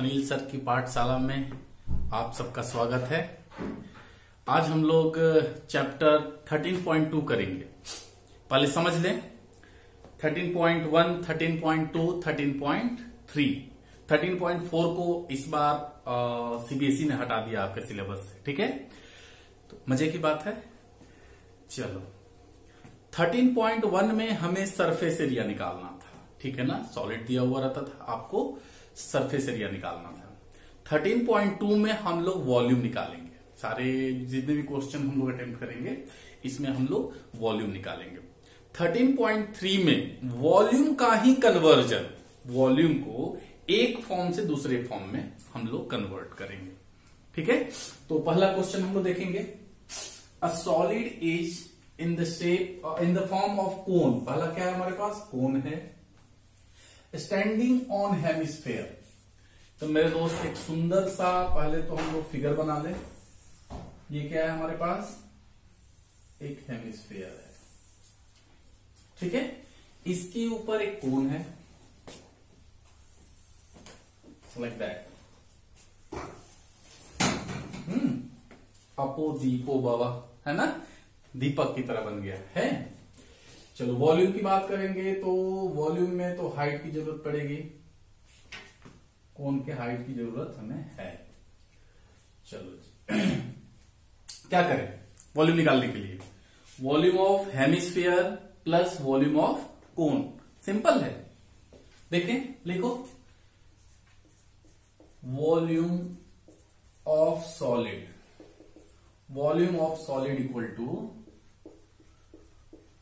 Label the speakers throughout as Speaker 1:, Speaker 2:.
Speaker 1: Anil sir की पाठशाला में आप सबका स्वागत है। आज हम लोग चैप्टर 13.2 करेंगे। पहले समझ लें 13.1, 13.2, 13.3, 13.4 को इस बार सीबीएसई ने हटा दिया आपके सिलेबस से। ठीक है, तो मजे की बात है। चलो 13.1 में हमें सरफेस एरिया निकालना था। ठीक है ना, सॉलिड दिया हुआ रहता था, आपको सरफेस एरिया निकालना था। 13.2 में हम लोग वॉल्यूम निकालेंगे। सारे जितने भी क्वेश्चन हम लोग अटेम्प्ट करेंगे इसमें हम लोग वॉल्यूम निकालेंगे। 13.3 में वॉल्यूम का ही कन्वर्जन, वॉल्यूम को एक फॉर्म से दूसरे फॉर्म में हम लोग कन्वर्ट करेंगे। ठीक है, तो पहला क्वेश्चन हम लोग देखेंगे। A solid is in the shape in the form of cone. पहला क्या है हमारे पास, कोन है। Standing on hemisphere. तो मेरे दोस्त एक सुंदर सा पहले तो हम लोग फिगर बना लें। ये क्या है हमारे पास, एक हेमिस्फेयर है। ठीक है, इसके ऊपर एक कोन है लाइक दैट। अपो दीपो बाबा, है ना, दीपक की तरह बन गया है। चलो वॉल्यूम की बात करेंगे तो वॉल्यूम में तो हाइट की जरूरत पड़ेगी, कोन के हाइट की जरूरत हमें है। चलो क्या करें वॉल्यूम निकालने के लिए, volume of hemisphere plus volume of cone. Simple है, देखें लिखो, volume of solid, volume of solid equal to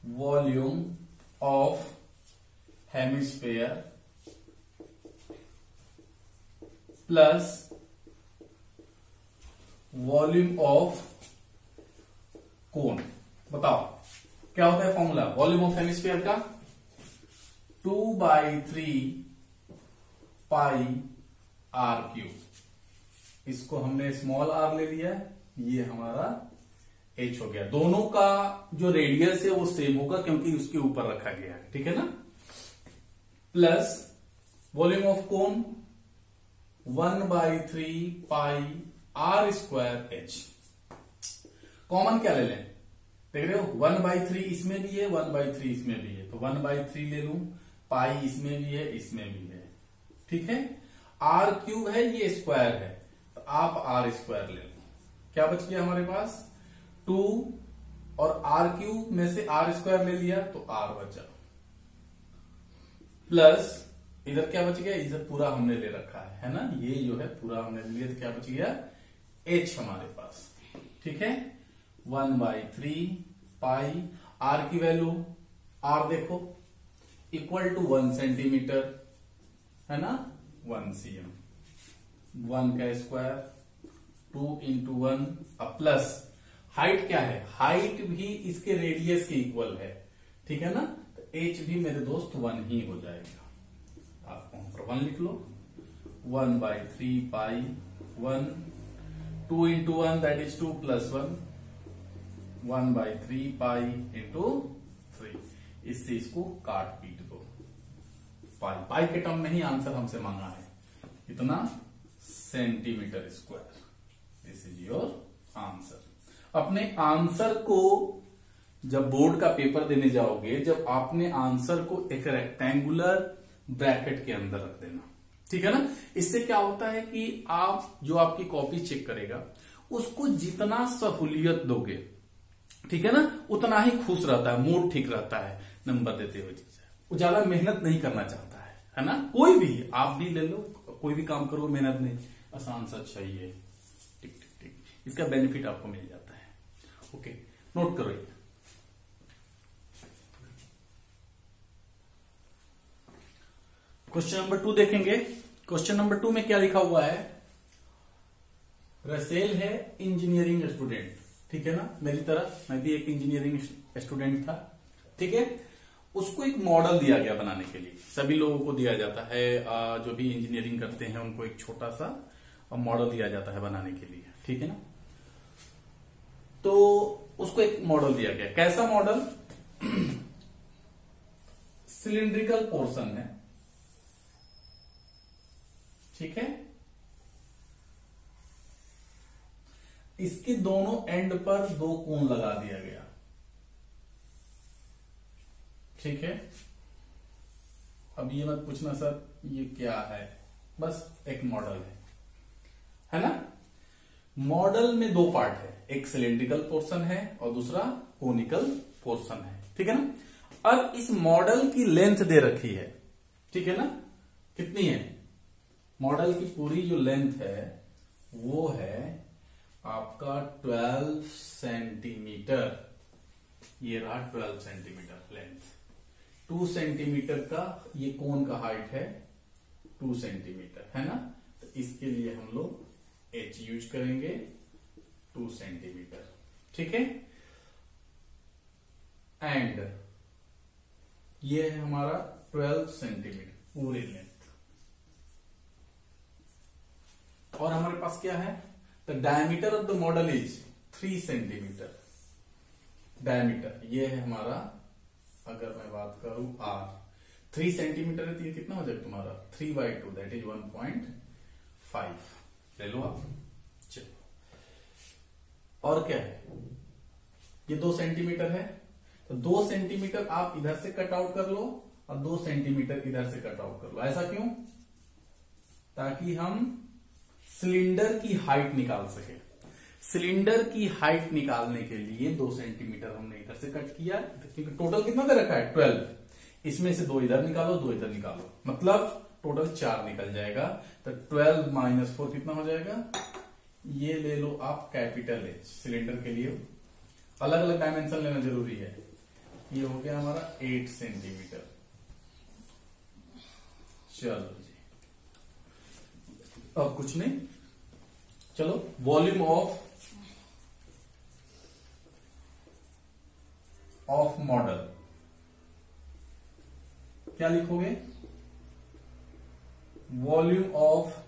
Speaker 1: volume of hemisphere plus volume of cone. बताओ क्या होता है फॉर्मूला वॉल्यूम ऑफ हेमिस्फीयर का, 2/3 पाई आर क्यूब। इसको हमने स्मॉल आर ले लिया, ये हमारा एच हो गया। दोनों का जो रेडियस है वो सेम होगा क्योंकि उसके ऊपर रखा गया है। ठीक है ना, plus volume of cone 1/3 pi r square h. Common क्या ले लें, देख रहे हो 1/3 इसमें भी है, 1/3 इसमें भी है, तो 1/3 ले लूं। पाई इसमें भी है, इसमें भी है। ठीक है, आर क्यूब है, ये स्क्वायर है, तो आप आर स्क्वायर ले लो। क्या बच गया हमारे पास 2, और आर क्यूब में से आर स्क्वायर ले लिया तो आर बचा, प्लस इधर क्या बच गया, इधर पूरा हमने ले रखा है ना, ये जो है पूरा हमने ले लिया, तो क्या बच गया एच हमारे पास। ठीक है, 1/3 पाई आर की वैल्यू, आर देखो इक्वल टू 1 सेंटीमीटर, है ना, 1 cm, 1 का स्क्वायर 2 into 1, प्लस हाइट क्या है, हाइट भी इसके रेडियस के इक्वल है। ठीक है ना, तो एच भी मेरे दोस्त 1 ही हो जाएगा। आप वहां पर 1 लिख लो, 1/3 पाई 1, 2 into 1 that is 2 plus 1, 1/3 pi into 3। इससे इसको काट पीट दो, पाई पाई के टर्म में ही आंसर हमसे मांगा है, इतना centimetre square. This is your answer. अपने आंसर को जब बोर्ड का पेपर देने जाओगे, जब आपने आंसर को एक रेक्टेंगुलर ब्रैकेट के अंदर रख देना। ठीक है ना, इससे क्या होता है कि आप जो आपकी कॉपी चेक करेगा उसको जितना सहूलियत दोगे, ठीक है ना, उतना ही खुश रहता है, मूड ठीक रहता है नंबर देते हुए। वो ज्यादा मेहनत नहीं करना चाहता है ना। कोई भी आप भी ले लो, कोई भी काम करो मेहनत नहीं, आसान सा चाहिए, टिक टिक टिक, इसका बेनिफिट आपको मिल जाता है। ओके, नोट करो ये। क्वेश्चन नंबर 2 देखेंगे। क्वेश्चन नंबर 2 में क्या लिखा हुआ है, रसेल है इंजीनियरिंग स्टूडेंट। ठीक है ना, मेरी तरह मैं भी एक इंजीनियरिंग स्टूडेंट था। ठीक है, उसको एक मॉडल दिया गया बनाने के लिए, सभी लोगों को दिया जाता है, जो भी इंजीनियरिंग करते हैं उनको एक छोटा सा मॉडल दिया जाता है बनाने के लिए। ठीक है ना, तो उसको एक मॉडल दिया गया। कैसा मॉडल, सिलिंड्रिकल पोर्शन है, ठीक है, इसके दोनों एंड पर दो कोण लगा दिया गया। ठीक है, अब ये मत पूछना सर ये क्या है, बस एक मॉडल है ना। मॉडल में दो पार्ट है, एक सिलेंड्रिकल पोर्शन है और दूसरा कोनिकल पोर्शन है। ठीक है ना। अब इस मॉडल की लेंथ दे रखी है, ठीक है ना, कितनी है, मॉडल की पूरी जो लेंथ है वो है आपका 12 सेंटीमीटर। ये रहा 12 सेंटीमीटर लेंथ। 2 सेंटीमीटर का ये कोन का हाइट है 2 सेंटीमीटर, है ना। तो इसके लिए हम लोग h यूज करेंगे 2 सेंटीमीटर। ठीक है, एंड ये है हमारा 12 सेंटीमीटर पूरी लेंथ। और हमारे पास क्या है, the diameter of the model is 3 centimetre. Diameter ये है हमारा, अगर मैं बात करूं r 3 सेंटीमीटर है तो ये कितना हो जाएगा तुम्हारा 3/2, दैट इज 1.5 ले लो आप। चलो और क्या है, ये 2 सेंटीमीटर है तो 2 सेंटीमीटर आप इधर से कट आउट कर लो और 2 सेंटीमीटर इधर से कट आउट कर लो। ऐसा क्यों, ताकि हम सिलेंडर की हाइट निकाल सके। सिलेंडर की हाइट निकालने के लिए 2 सेंटीमीटर हमने इधर से कट किया, क्योंकि टोटल कितना दे रखा है 12। इसमें से 2 इधर निकालो 2 इधर निकालो, मतलब टोटल 4 निकल जाएगा। तो 12 - 4 कितना हो जाएगा, ये ले लो आप कैपिटल एच। सिलेंडर के लिए अलग अलग डायमेंशन लेना जरूरी है। ये हो गया हमारा 8 सेंटीमीटर। चलो जी, अब कुछ नहीं, चलो वॉल्यूम ऑफ मॉडल क्या लिखोगे, volume of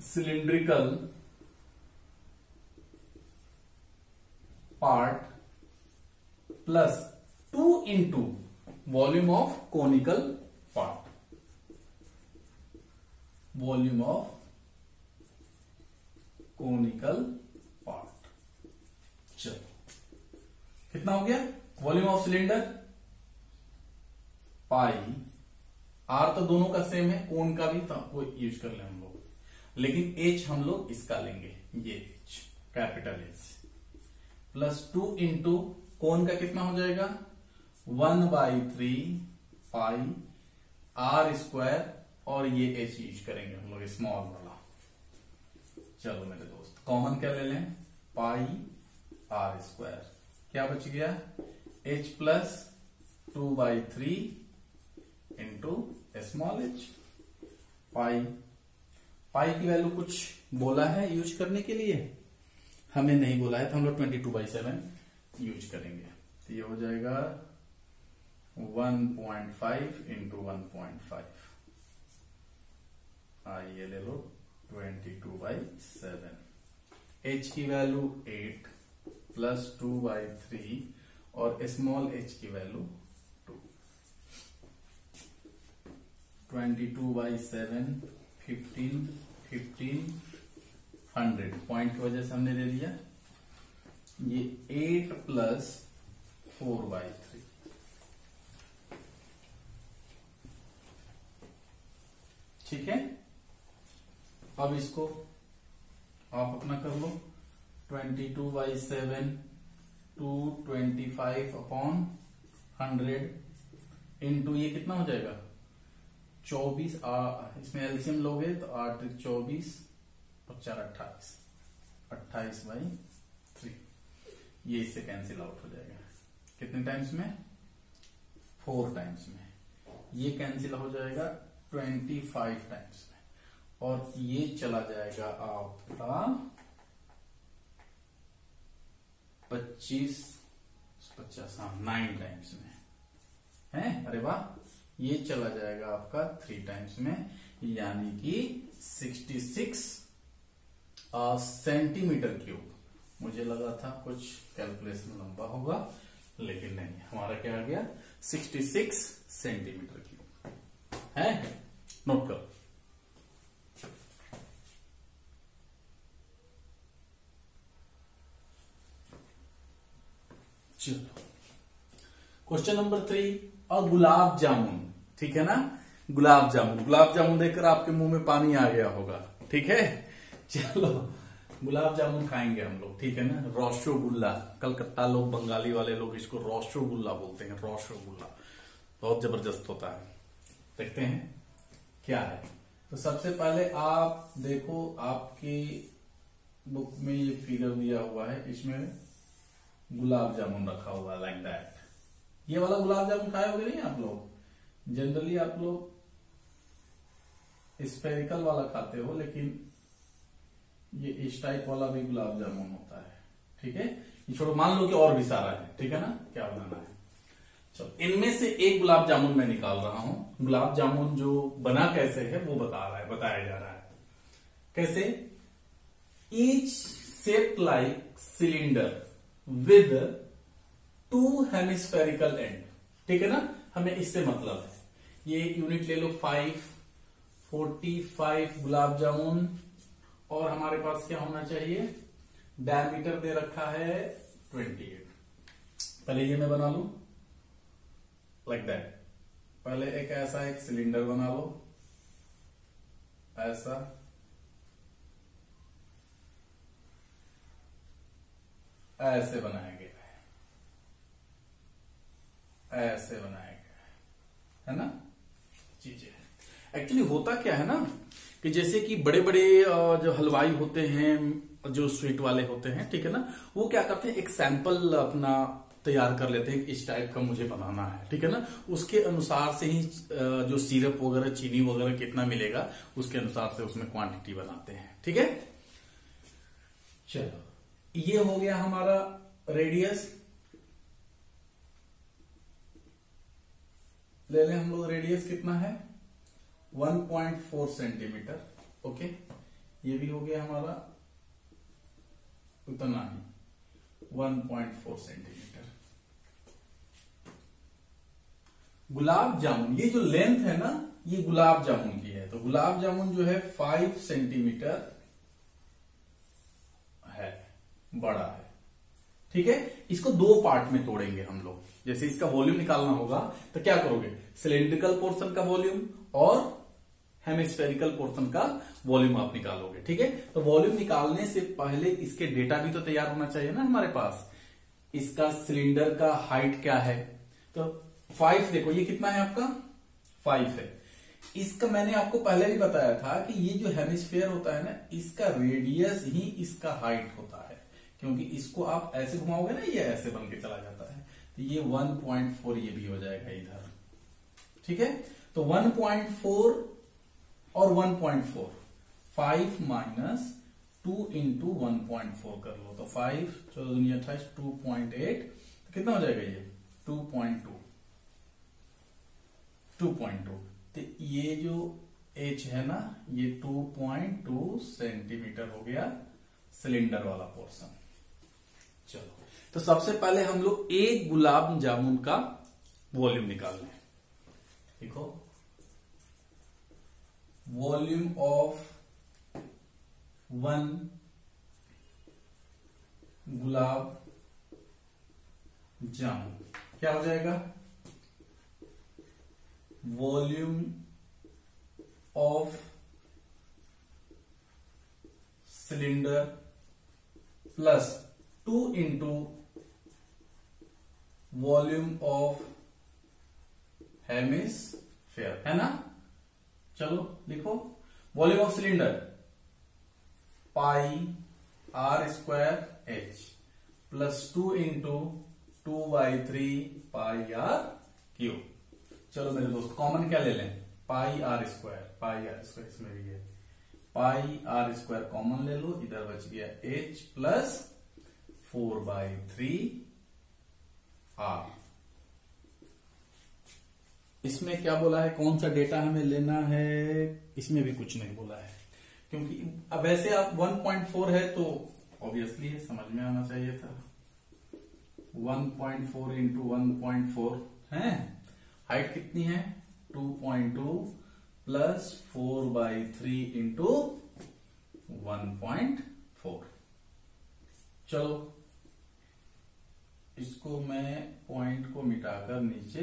Speaker 1: cylindrical part plus 2 into volume of conical part. Volume of conical part. चलो कितना हो गया, volume of cylinder pi, r तो दोनों का सेम है, कोन का भी वो यूज कर ले हम लोग, लेकिन एच हम लोग इसका लेंगे, ये H capital H, plus 2 into cone का कितना हो जाएगा 1/3 पाई आर स्क्वायर, और ये एच यूज करेंगे हम लोग स्मॉल वाला। चलो मेरे दोस्त कॉमन क्या ले लें, पाई आर स्क्वायर, क्या बच गया h plus 2/3 into small H. Pi की वैल्यू कुछ बोला है यूज करने के लिए, हमें नहीं बोला है, तो हम लोग 22/7 यूज करेंगे। तो ये हो जाएगा 1.5 इंटू 1.5, ये ले लो 22/7। h की वैल्यू 8 प्लस 2/3 और स्मॉल h की वैल्यू 2। 22/7 15 15 100 पॉइंट की वजह से हमने दे दिया। ये 8 प्लस 4/3, ठीक है। अब इसको आप अपना कर लो, 22/7 225/100 इंटू ये कितना हो जाएगा 24। इसमें एलसीएम लोगे तो 8 24 और 4 28, 28/3। ये इससे कैंसिल आउट हो जाएगा कितने टाइम्स में, 4 टाइम्स में। ये कैंसिल हो जाएगा 25 टाइम्स में, और ये चला जाएगा आपका 25 9 टाइम्स में है। अरे वाह, ये चला जाएगा आपका 3 टाइम्स में, यानी कि 66 सेंटीमीटर क्यूब। मुझे लगा था कुछ कैलकुलेशन लंबा होगा, लेकिन नहीं, हमारा क्या आ गया 66 सेंटीमीटर क्यूब है। नोट करो। चलो क्वेश्चन नंबर 3, और गुलाब जामुन, ठीक है ना। गुलाब जामुन देखकर आपके मुंह में पानी आ गया होगा, ठीक है। चलो गुलाब जामुन खाएंगे हम लोग, ठीक है ना। रसगुल्ला, कलकत्ता लोग, बंगाली वाले लोग इसको रसगुल्ला बोलते हैं। रसगुल्ला बहुत जबरदस्त होता है। देखते हैं क्या है। तो सबसे पहले आप देखो, आपकी बुक में ये फिगर दिया हुआ है, इसमें गुलाब जामुन रखा हुआ है, लाइक दैट। ये वाला गुलाब जामुन खाए होगे नहीं आप लोग। जनरली आप लोग स्फेरिकल वाला खाते हो, लेकिन ये इस टाइप वाला भी गुलाब जामुन होता है, ठीक है। ये छोड़ो, मान लो कि और भी सारा है, ठीक है ना। क्या बनाना है, चलो इनमें से एक गुलाब जामुन मैं निकाल रहा हूं। गुलाब जामुन जो बना कैसे है वो बताया जा रहा है। कैसे? Each shaped like cylinder with 2 hemispherical and, ठीक है ना। हमें इससे मतलब है, ये एक यूनिट ले लो 45 गुलाब जामुन, और हमारे पास क्या होना चाहिए, डायमीटर दे रखा है 28। पहले ये मैं बना लू लाइक दैट। पहले एक ऐसा एक सिलेंडर बना लो, ऐसा, ऐसे बनाया गया है, ऐसे बनाया गया है ना चीजें। एक्चुअली होता क्या है ना, कि जैसे कि बड़े बड़े जो हलवाई होते हैं, जो स्वीट वाले होते हैं, ठीक है ना, वो क्या करते हैं, एक सैंपल अपना तैयार कर लेते हैं कि इस टाइप का मुझे बनाना है, ठीक है ना। उसके अनुसार से ही जो सिरप वगैरह, चीनी वगैरह कितना मिलेगा, उसके अनुसार से उसमें क्वांटिटी बनाते हैं, ठीक है। चलो ये हो गया हमारा रेडियस। ले लें हम लोग, रेडियस कितना है 1.4 सेंटीमीटर, ओके। ये भी हो गया हमारा उतना ही 1.4 सेंटीमीटर। गुलाब जामुन, ये जो लेंथ है ना, ये गुलाब जामुन की है। तो गुलाब जामुन जो है 5 सेंटीमीटर है, बड़ा है, ठीक है। इसको 2 पार्ट में तोड़ेंगे हम लोग। जैसे इसका वॉल्यूम निकालना होगा तो क्या करोगे, सिलेंड्रिकल पोर्शन का वॉल्यूम और हेमिस्फेरिकल पोर्शन का वॉल्यूम आप निकालोगे, ठीक है। तो वॉल्यूम निकालने से पहले इसके डेटा भी तो तैयार होना चाहिए ना हमारे पास। इसका सिलेंडर का हाइट क्या है, तो 5, देखो ये कितना है आपका 5 है। इसका मैंने आपको पहले भी बताया था कि ये जो हेमिस्फेयर होता है ना, इसका रेडियस ही इसका हाइट होता है, क्योंकि इसको आप ऐसे घुमाओगे ना, ये ऐसे बन के चला जाता है। तो ये 1.4 ये भी हो जाएगा इधर, ठीक है। तो 1.4 और 1.4, 5 माइनस 2 इंटू 1.4 कर लो, तो 5 14 दूनी 28, 2.8, तो कितना हो जाएगा ये 2.2। तो ये जो h है ना, ये 2.2 सेंटीमीटर हो गया सिलेंडर वाला पोर्शन। चलो तो सबसे पहले हम लोग एक गुलाब जामुन का वॉल्यूम निकाल लें। देखो, वॉल्यूम ऑफ 1 गुलाब जामुन क्या हो जाएगा, volume of cylinder plus 2 into volume of hemisphere, है ना। चलो लिखो, volume of cylinder pi r square h plus 2 into 2/3 pi r cube. चलो मेरे दोस्त, कॉमन क्या ले लें, पाई आर स्क्वायर इसमें भी है, पाई आर स्क्वायर कॉमन ले लो, इधर बच गया h प्लस 4/3 आर। इसमें क्या बोला है, कौन सा डेटा हमें लेना है, इसमें भी कुछ नहीं बोला है, क्योंकि अब वैसे आप 1.4 है तो ऑब्वियसली समझ में आना चाहिए था। 1.4 इंटू 1.4 है, हाइट कितनी है 2.2 प्लस 4/3 इंटू 1.4। चलो इसको मैं पॉइंट को मिटाकर नीचे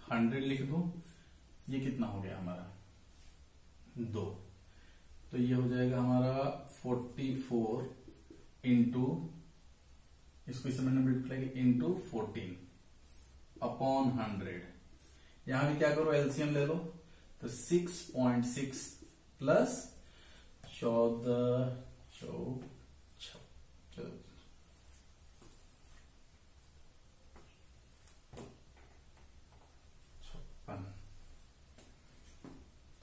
Speaker 1: 100 लिख दूं, ये कितना हो गया हमारा 2, तो ये हो जाएगा हमारा 44 इंटू, इसको इसे मैंने मल्टीप्लाई इंटू 14 अपॉन 100। यहां भी क्या करो, एलसीएम ले लो, तो 6.6 प्लस 14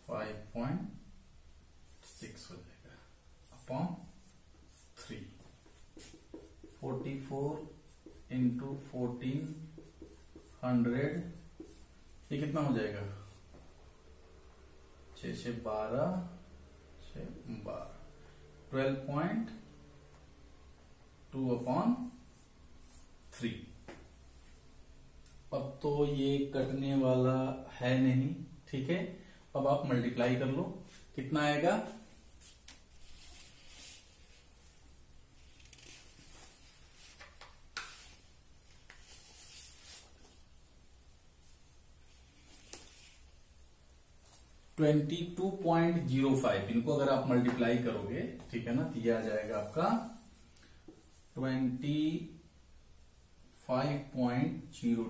Speaker 1: 5.6 हो जाएगा अपॉन 3। 44 इंटू 1400, ये कितना हो जाएगा 6 6 12 6 12 12.2 अपॉन 3। अब तो ये कटने वाला है नहीं, ठीक है। अब आप मल्टीप्लाई कर लो, कितना आएगा 22.05। इनको अगर आप मल्टीप्लाई करोगे, ठीक है ना, तो ये आ जाएगा आपका 25.02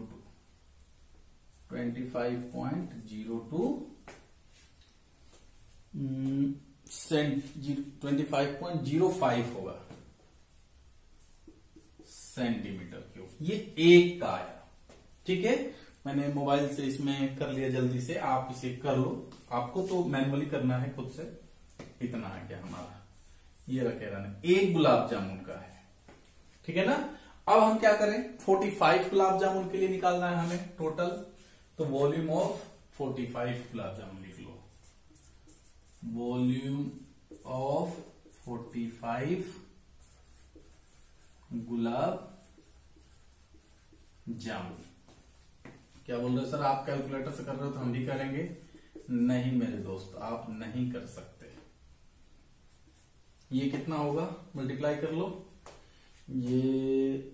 Speaker 1: 25.05 होगा सेंटीमीटर क्यूब। ये एक का आया, ठीक है। मैंने मोबाइल से इसमें कर लिया जल्दी से, आप इसे कर लो, आपको तो मैनुअली करना है खुद से। इतना आ गया हमारा, ये रखे रहना, एक गुलाब जामुन का है, ठीक है ना। अब हम क्या करें, 45 गुलाब जामुन के लिए निकालना है हमें टोटल, तो वॉल्यूम ऑफ 45 गुलाब जामुन लिख लो, वॉल्यूम ऑफ 45 गुलाब जामुन। क्या बोल रहे सर, आप कैलकुलेटर से कर रहे हो तो हम भी करेंगे? नहीं मेरे दोस्त, आप नहीं कर सकते। ये कितना होगा, मल्टीप्लाई कर लो, ये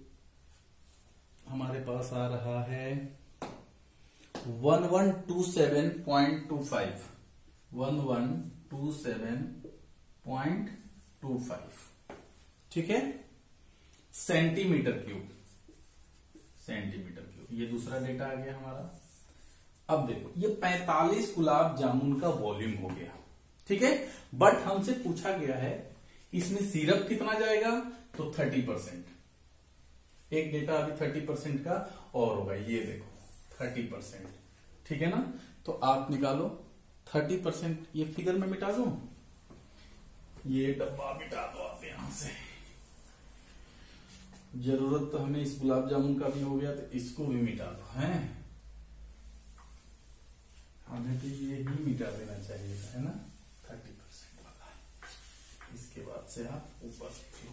Speaker 1: हमारे पास आ रहा है 1127.25 1127.25, ठीक है, सेंटीमीटर क्यूब। सेंटीमीटर क्यूब, ये दूसरा डेटा आ गया हमारा। अब देखो, ये 45 गुलाब जामुन का वॉल्यूम हो गया, ठीक है। बट हमसे पूछा गया है इसमें सिरप कितना जाएगा, तो 30%। एक डेटा अभी 30% का और होगा, ये देखो 30%, ठीक है ना। तो आप निकालो 30%, ये फिगर में मिटा दो, ये डब्बा मिटा दो आप यहां से। जरूरत तो हमें इस गुलाब जामुन का भी हो गया, तो इसको भी मिटा दो, हैं। हमें तो ये ही मिटा देना चाहिए था, है ना, 30% वाला। इसके बाद से आप ऊपर लिख लो,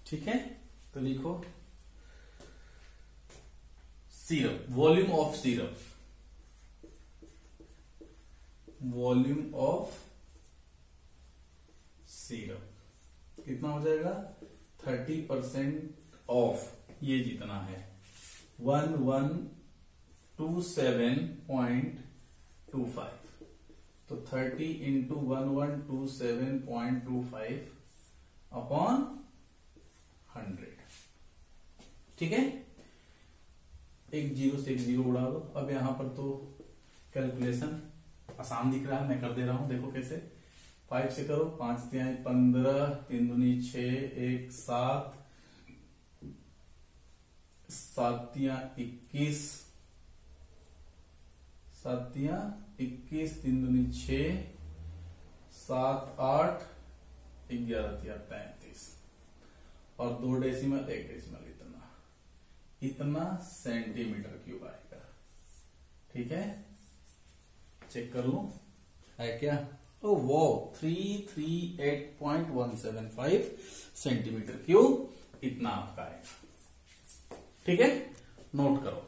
Speaker 1: ठीक है। तो लिखो syrup, volume of syrup, volume of syrup कितना हो जाएगा, 30% ऑफ ये जितना है 1127.25, तो 30 इंटू 1127.25 अपॉन 100, ठीक है। एक जीरो से एक जीरो उड़ा दो। अब यहां पर तो कैलकुलेशन आसान दिख रहा है, मैं कर दे रहा हूं, देखो कैसे। 5 से करो, 5 तिहाई 15, 3 दूनी 6, 1 7, 7 तिया 21, 7 तिया 21, 3 दूनी 6, 7 8, 11 तिया 35, और 2 डेसिमल 1 डेसिमल, इतना सेंटीमीटर क्यूब आएगा, ठीक है। चेक कर लो है क्या, ओ वो 338.175 सेंटीमीटर क्यूब, इतना आपका आएगा, ठीक है। नोट करो।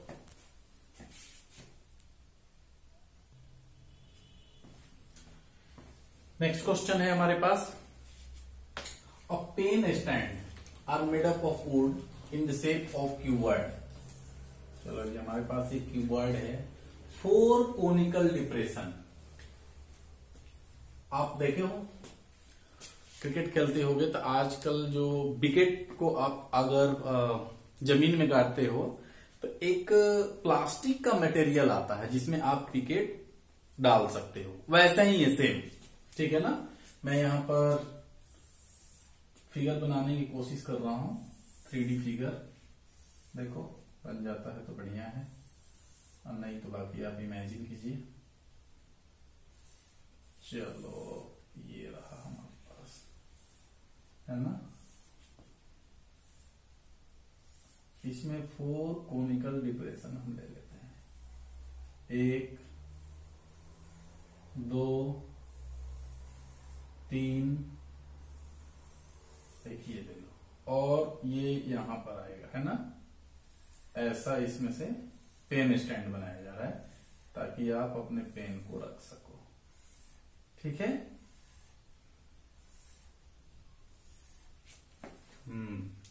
Speaker 1: नेक्स्ट क्वेश्चन है हमारे पास, a pen stand are made up of wood in the shape of cuboid. चलो ये हमारे पास एक क्यूबॉइड है, 4 कोनिकल डिप्रेशन। आप देखे हो क्रिकेट खेलते होगे तो आजकल जो विकेट को आप अगर जमीन में गाड़ते हो तो एक प्लास्टिक का मटेरियल आता है जिसमें आप विकेट डाल सकते हो, वैसा ही है सेम। ठीक है ना। मैं यहां पर फिगर बनाने की कोशिश कर रहा हूं, 3D फिगर। देखो बन जाता है तो बढ़िया है, और नहीं तो बाकी आप इमेजिन कीजिए। चलो ये रहा हमारे पास, है ना। इसमें 4 कोनिकल डिप्रेशन हम ले लेते हैं, 1 2 3, देखिए ले लो, और ये यहां पर आएगा, है ना। ऐसा इसमें से पेन स्टैंड बनाया जा रहा है ताकि आप अपने पेन को रख सको। ठीक है।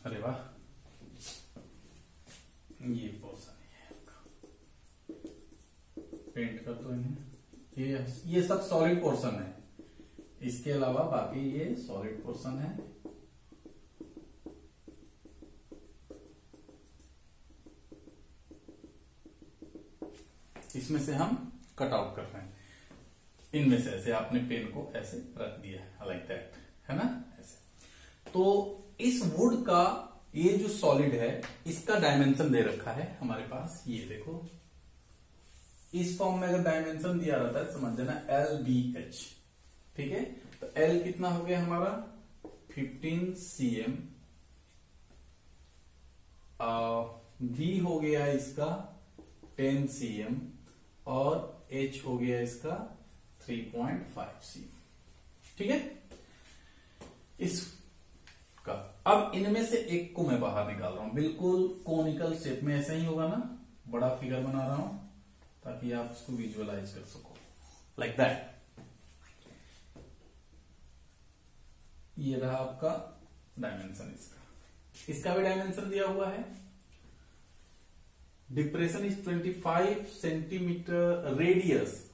Speaker 1: अरे वाह, ये पोर्शन है आपका, पेंट कर दो इन्हें। ये सब सॉलिड पोर्शन है, इसके अलावा बाकी ये सॉलिड पोर्शन है। इसमें से हम कट आउट कर रहे हैं, इनमें से ऐसे आपने पेन को ऐसे रख दिया है, लाइक दैट, है ना, ऐसे। तो इस वुड का ये जो सॉलिड है इसका डायमेंशन दे रखा है हमारे पास, ये देखो। इस फॉर्म में अगर डायमेंशन दिया रहता है समझ जाना LBH। ठीक है। तो L कितना हो गया हमारा 15 cm, V हो गया इसका 10 cm, और H हो गया इसका 3.5 cm। ठीक है। इसका अब इनमें से एक को मैं बाहर निकाल रहा हूं, बिल्कुल कोनिकल शेप में, ऐसा ही होगा ना। बड़ा फिगर बना रहा हूं ताकि आप इसको विजुअलाइज कर सको, लाइक दैट। ये रहा आपका डायमेंशन इसका, इसका भी डायमेंशन दिया हुआ है। Depression is 25 centimetre,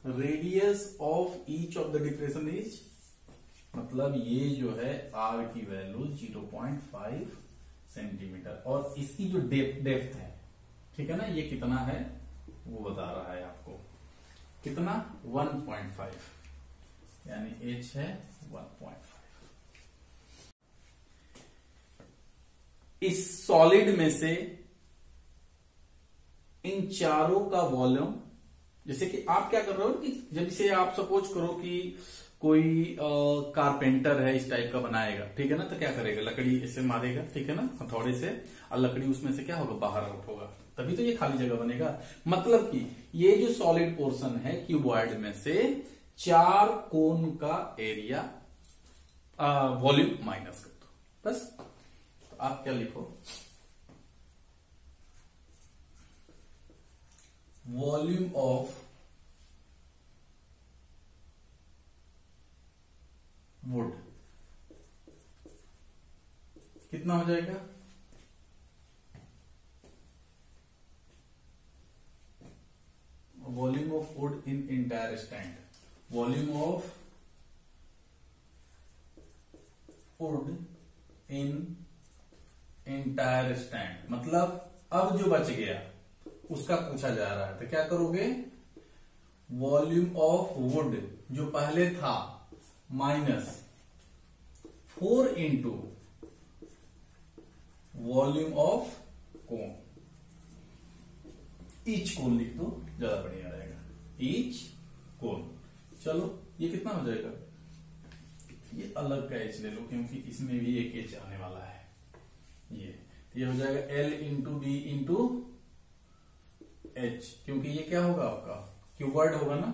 Speaker 1: radius of each of the depression is, मतलब ये जो है R की वैल्यू 0.5 सेंटीमीटर, और इसकी जो डेप्थ है, ठीक है ना, ये कितना है वो बता रहा है आपको, कितना 1.5, यानी H है 1.5। इस सॉलिड में से इन चारों का वॉल्यूम, जैसे कि आप क्या कर रहे हो कि जब इसे आप सपोज करो कि कोई कारपेंटर है, इस टाइप का बनाएगा, ठीक है ना, तो क्या करेगा, लकड़ी इसे मारेगा, ठीक है ना, हथौड़े से, और लकड़ी उसमें से क्या होगा, बाहर आउट होगा, तभी तो ये खाली जगह बनेगा। मतलब कि ये जो सॉलिड पोर्शन है क्यूबॉइड में से 4 कोन का एरिया वॉल्यूम माइनस कर दो बस। तो आप क्या लिखो, वॉल्यूम ऑफ वुड कितना हो जाएगा, volume of wood in entire stand, volume of wood in entire stand, मतलब अब जो बच गया उसका पूछा जा रहा है। तो क्या करोगे, वॉल्यूम ऑफ वुड जो पहले था minus 4 into volume of cone, each cone लिख दो, ज्यादा बढ़िया रहेगा, ईच कोन। चलो ये कितना हो जाएगा, ये अलग का एच ले लो क्योंकि इसमें भी एक एच आने वाला है। ये हो जाएगा L into B into H, क्योंकि ये क्या होगा आपका क्यूबॉइड होगा ना,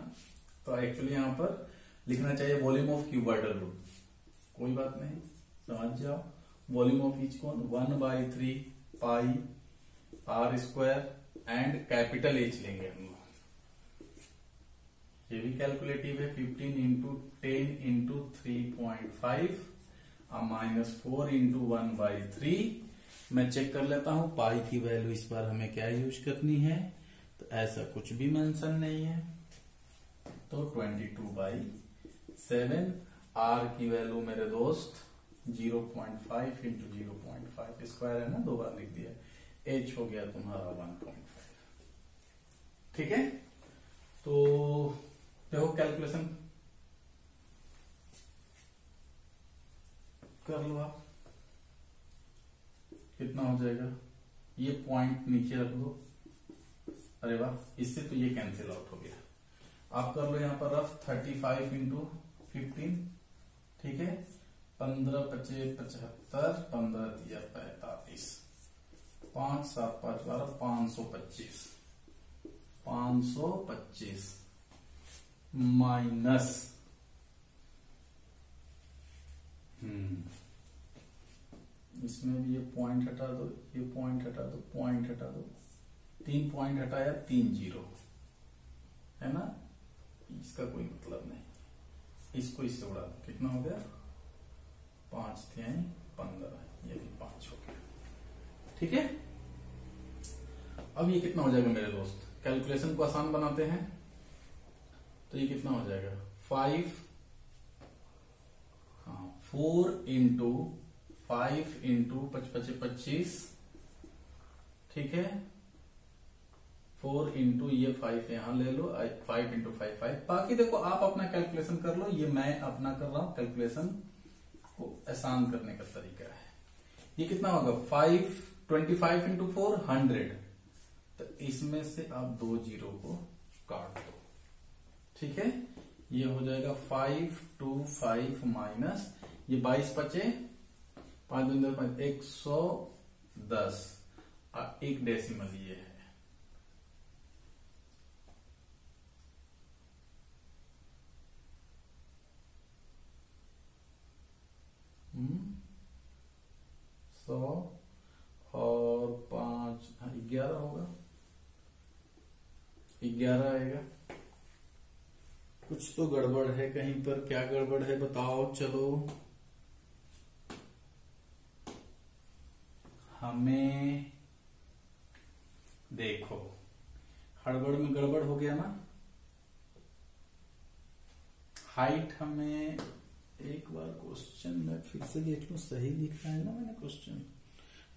Speaker 1: तो एक्चुअली यहां पर लिखना चाहिए वॉल्यूम ऑफ क्यूबॉइडल वुड, कोई बात नहीं, समझ जाओ। Volume of each cone 1/3 pi R square and capital H लेंगे हम लोग, ये भी कैलकुलेटिव है, 15 इंटू 10 इंटू 3.5 -4 इंटू 1/3 मैं चेक कर लेता हूं पाई की वैल्यू इस बार हमें क्या यूज करनी है, तो ऐसा कुछ भी मेंशन नहीं है, तो 22/7। आर की वैल्यू मेरे दोस्त 0.5 इंटू 0.5 स्क्वायर है ना, 2 बार लिख दिया। एच हो गया तुम्हारा 1.5। ठीक है, तो देखो कैलकुलेशन कर लो आप, कितना हो जाएगा। ये पॉइंट नीचे रख दो, अरे वाह, इससे तो ये कैंसिल आउट हो गया। आप कर लो यहाँ पर रफ 35 इंटू 15, ठीक है। 15 25 75, 15 3 45, 5 7 5 12, 525 माइनस इसमें भी ये पॉइंट हटा दो, ये पॉइंट हटा दो, पॉइंट हटा दो, 3 पॉइंट हटाया, 3 0 है ना, इसका कोई मतलब नहीं। इसको इससे उड़ा दो, कितना हो गया 5 3 15, ये भी 5 हो गया। ठीक है, अब ये कितना हो जाएगा मेरे दोस्त, कैलकुलेशन को आसान बनाते हैं। तो ये कितना हो जाएगा 4 इंटू 5 इंटू 25, ठीक है। 4 इंटू ये 5 यहां ले लो, 5 इंटू 5 5। बाकी देखो आप अपना कैलकुलेशन कर लो, ये मैं अपना कर रहा हूं, कैलकुलेशन को आसान करने का तरीका है। ये कितना होगा 25 इंटू 4 100, तो इसमें से आप 2 0 को काट दो, ठीक है। ये हो जाएगा 5 2 5 माइनस ये 22 बचे 5 2 5 110, एक डेसिमल ये है। सौ और 5 11 होगा, 11 आएगा। कुछ तो गड़बड़ है कहीं पर, क्या गड़बड़ है बताओ। चलो हमें देखो, हड़बड़ में गड़बड़ हो गया ना। हाइट हमें एक बार क्वेश्चन में फिर से देख लो, सही लिखा है ना मैंने क्वेश्चन।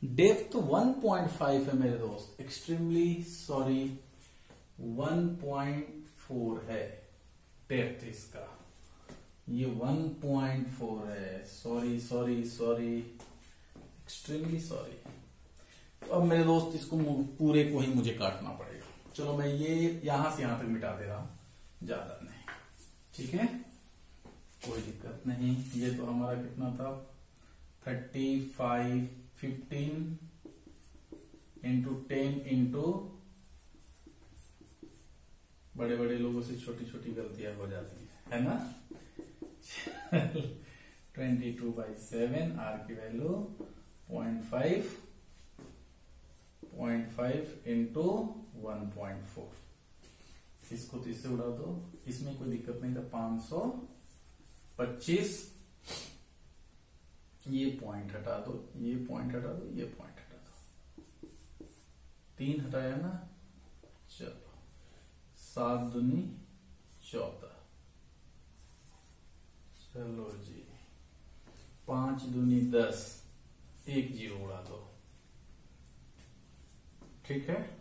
Speaker 1: डेप्थ 1.5 है मेरे दोस्त, एक्सट्रीमली सॉरी 1.4 है डेप्थ इसका, ये 1.4 है। Sorry sorry sorry, extremely sorry. तो अब मेरे दोस्त इसको पूरे को ही मुझे काटना पड़ेगा। चलो मैं ये यहां से यहां तक मिटा दे रहा हूं, ज्यादा नहीं, ठीक है, कोई दिक्कत नहीं। ये तो हमारा कितना था 35 15 इंटू 10 इंटू, बड़े बड़े लोगों से छोटी छोटी गलतियां हो जाती है ना। 22/7, आर की वैल्यू 0.5 इंटू 1.4, इसको तो इससे उड़ा दो, इसमें कोई दिक्कत नहीं था। 525, ये पॉइंट हटा दो, ये पॉइंट हटा दो, ये पॉइंट हटा दो, 3 हटाया ना। चलो 7 दूनी 14, चलो जी 5 दूनी 10, 1 0 उड़ा दो, ठीक है।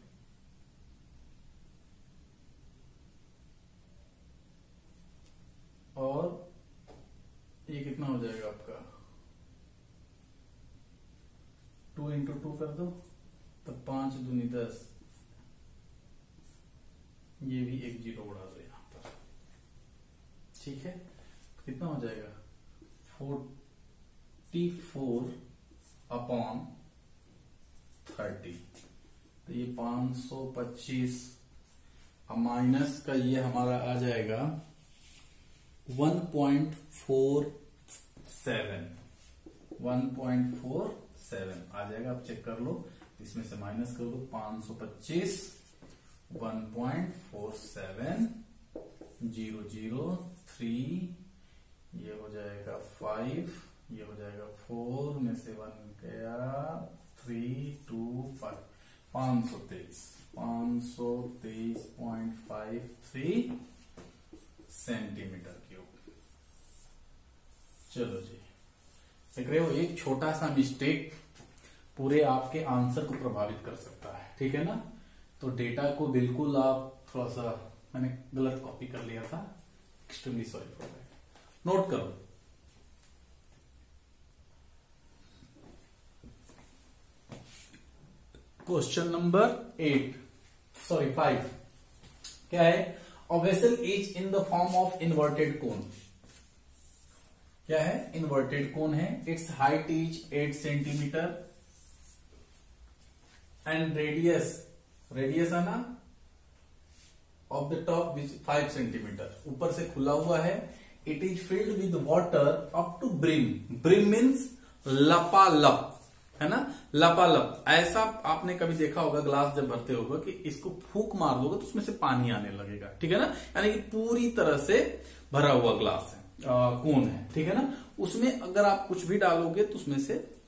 Speaker 1: और ये कितना हो जाएगा आपका 2 इंटू 2 कर दो, तो 5 दूनी 10, ये भी 1 0 उड़ा दो यहां पर, ठीक है। तो कितना हो जाएगा 44/30, तो ये 525 माइनस का ये हमारा आ जाएगा 1.47 आ जाएगा। आप चेक कर लो, इसमें से माइनस कर दो 525, 1.47 003, ये हो जाएगा 5, ये हो जाएगा 4 में से 1 गया 5.5325 523.53 सेंटीमीटर क्यूब। चलो जी, देख रहे हो, एक छोटा सा मिस्टेक पूरे आपके आंसर को प्रभावित कर सकता है, ठीक है ना। तो डेटा को बिल्कुल आप थोड़ा सा, मैंने गलत कॉपी कर लिया था, extremely sorry for that. Note करो, क्वेश्चन नंबर 5 क्या है? A vessel is in the form of inverted cone. क्या है? इन्वर्टेड कोन है। Its height is 8 centimetre and radius है ना of the top which 5 centimetre, ऊपर से खुला हुआ है। It is filled with water up to brim. Brim means लपालप, है ना, लपालप। ऐसा आपने कभी देखा होगा, ग्लास जब भरते होगा कि इसको फूंक मार दोगे तो उसमें से पानी आने लगेगा, ठीक है ना। यानी कि पूरी तरह से भरा हुआ ग्लास है, कोन है, ठीक है ना। उसमें अगर आप कुछ भी डालोगे तो उसमें से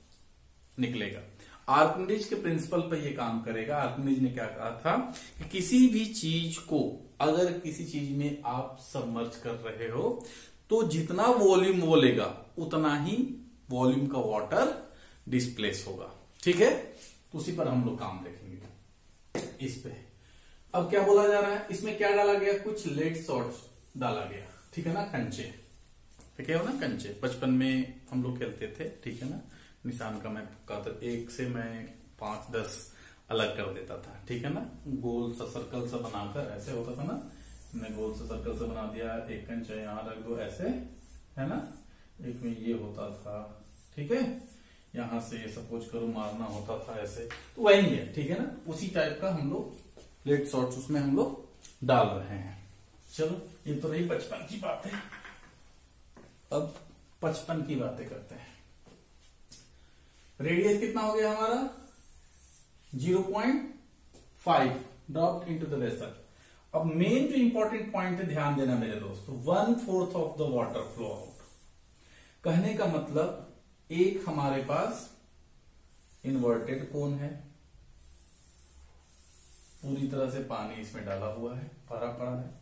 Speaker 1: निकलेगा। आर्किमिडीज के प्रिंसिपल पर यह काम करेगा। आर्किमिडीज ने क्या कहा था कि किसी भी चीज को अगर किसी चीज में आप सबमर्ज कर रहे हो तो जितना वॉल्यूम वो लेगा उतना ही वॉल्यूम का वाटर डिस्प्लेस होगा, ठीक है। तो उसी पर हम लोग काम देखेंगे इस पे। अब क्या बोला जा रहा है, इसमें क्या डाला गया? कुछ लेड सॉल्ट्स डाला गया, ठीक है ना, कंचे, ठीक है ना, कंचे। बचपन में हम लोग खेलते थे, ठीक है ना। निशान का मैं कहता, 1 से मैं 5-10 अलग कर देता था, ठीक है ना। गोल सा सर्कल सा बनाकर ऐसे होता था ना, मैंने गोल सा सर्कल सा बना दिया, एक कंचा यहां रख दो ऐसे, है ना। एक में ये होता था, ठीक है। यहां से सपोज करो मारना होता था ऐसे, तो वही है, ठीक है ना। उसी टाइप का हम लोग लेड शॉट्स उसमें हम लोग डाल रहे हैं। चलो, ये तो रही बचपन की बात है। अब 55 की बातें करते हैं। रेडियस कितना हो गया हमारा? 0.5 ड्रॉप्ड इनटू द वेसल। अब मेन जो इंपॉर्टेंट पॉइंट है, ध्यान देना मेरे दोस्तों, 1/4 of the water flow out. कहने का मतलब एक हमारे पास इन्वर्टेड कोन है, पूरी तरह से पानी इसमें डाला हुआ है, भरा पड़ा है।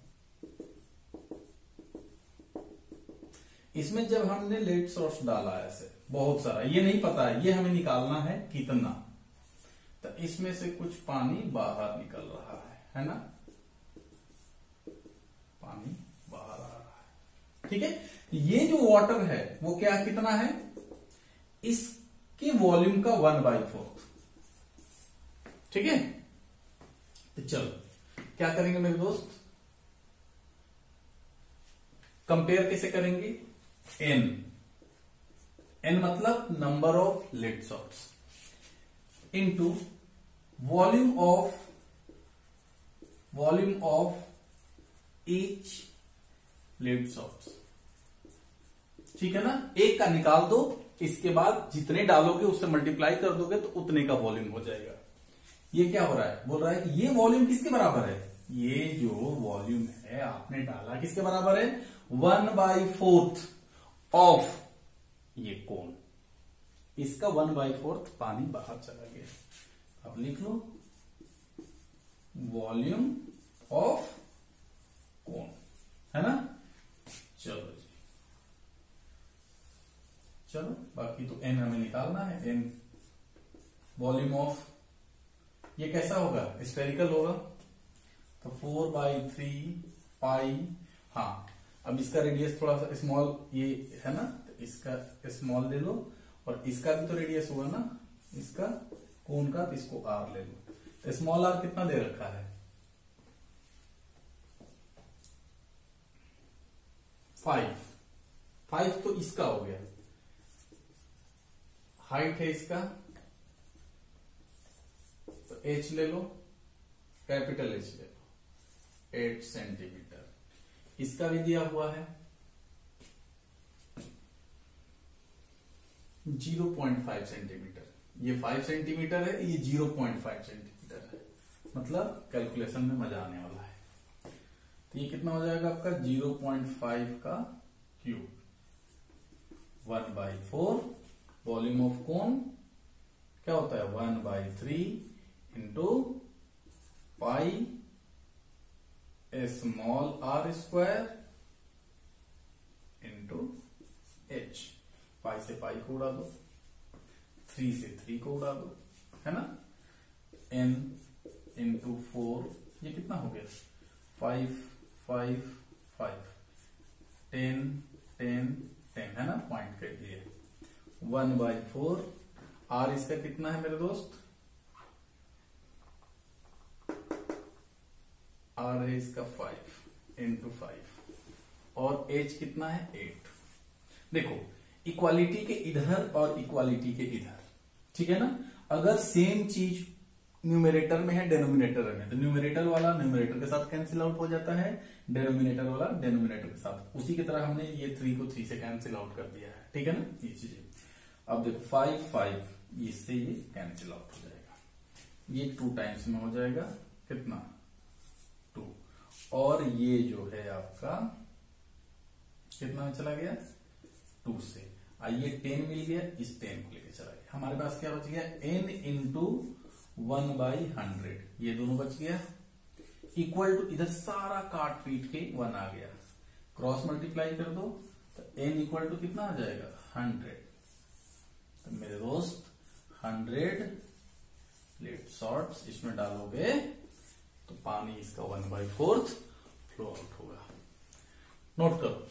Speaker 1: इसमें जब हमने लेड सोर्स डाला ऐसे बहुत सारा, ये नहीं पता है, ये हमें निकालना है कितना, तो इसमें से कुछ पानी बाहर निकल रहा है ना, पानी बाहर आ रहा है, ठीक है। ये जो वाटर है वो क्या कितना है? इसके वॉल्यूम का 1/4, ठीक है। तो चलो क्या करेंगे मेरे दोस्त, कंपेयर कैसे करेंगे? n मतलब number of lead shots into volume of each lead shots, ठीक है ना। एक का निकाल दो, इसके बाद जितने डालोगे उससे मल्टीप्लाई कर दोगे तो उतने का वॉल्यूम हो जाएगा। ये क्या हो रहा है? बोल रहा है कि ये वॉल्यूम किसके बराबर है? ये जो वॉल्यूम है आपने डाला किसके बराबर है? 1/4 ऑफ ये कोन। इसका 1/4 पानी बाहर चला गया। अब लिख लो वॉल्यूम ऑफ कोन, है ना। चलो जी, चलो बाकी तो n हमें निकालना है। n वॉल्यूम ऑफ, ये कैसा होगा? स्फेरिकल होगा, तो 4/3 पाई। हाँ, अब इसका रेडियस थोड़ा सा स्मॉल ये है ना, तो इसका स्मॉल ले लो, और इसका भी तो रेडियस होगा ना इसका कोन का, तो इसको r ले लो। तो स्मॉल r कितना दे रखा है? 5 तो इसका हो गया, हाइट है इसका, तो h ले लो, कैपिटल H ले लो, 8 सेंटीमीटर। इसका भी दिया हुआ है 0.5 सेंटीमीटर। ये 5 सेंटीमीटर है, ये 0.5 सेंटीमीटर है। मतलब कैलकुलेशन में मजा आने वाला है। तो ये कितना हो जाएगा आपका? 0.5 का क्यूब, 1/4 वॉल्यूम ऑफ कोन क्या होता है 1/3 into pi small r square into h। पाई से पाई को उड़ा दो, 3 से 3 को उड़ा दो, है ना। n इंटू 4, ये कितना हो गया 5 5 5, 10 10 10, है ना, पॉइंट के लिए 1/4। r इसका कितना है मेरे दोस्त, r है इसका 5 इंटू 5 और h कितना है 8। देखो इक्वालिटी के इधर और इक्वालिटी के इधर, ठीक है ना। अगर सेम चीज न्यूमरेटर में है डिनोमिनेटर में, तो न्यूमरेटर वाला न्यूमरेटर के साथ कैंसिल आउट हो जाता है, डिनोमिनेटर वाला डिनोमिनेटर के साथ। उसी की तरह हमने ये 3 को 3 से कैंसिल आउट कर दिया है, ठीक है ना, ये चीजें। अब देखो 5 5 इससे ये कैंसिल आउट हो जाएगा, ये 2 टाइम्स में हो जाएगा कितना 2, और ये जो है आपका कितना में चला गया 2 से। आइए 10 मिल गया, इस 10 को लेके चला गया, हमारे पास क्या बच गया n इंटू 1/100, ये दोनों बच गया, इक्वल टू इधर सारा काट पीट के 1 आ गया, क्रॉस मल्टीप्लाई कर दो तो n इक्वल टू कितना आ जाएगा 100। तो मेरे दोस्त 100 प्लेट शॉर्ट्स इसमें डालोगे तो पानी इसका 1/4 फ्लो आउट होगा। नोट करो।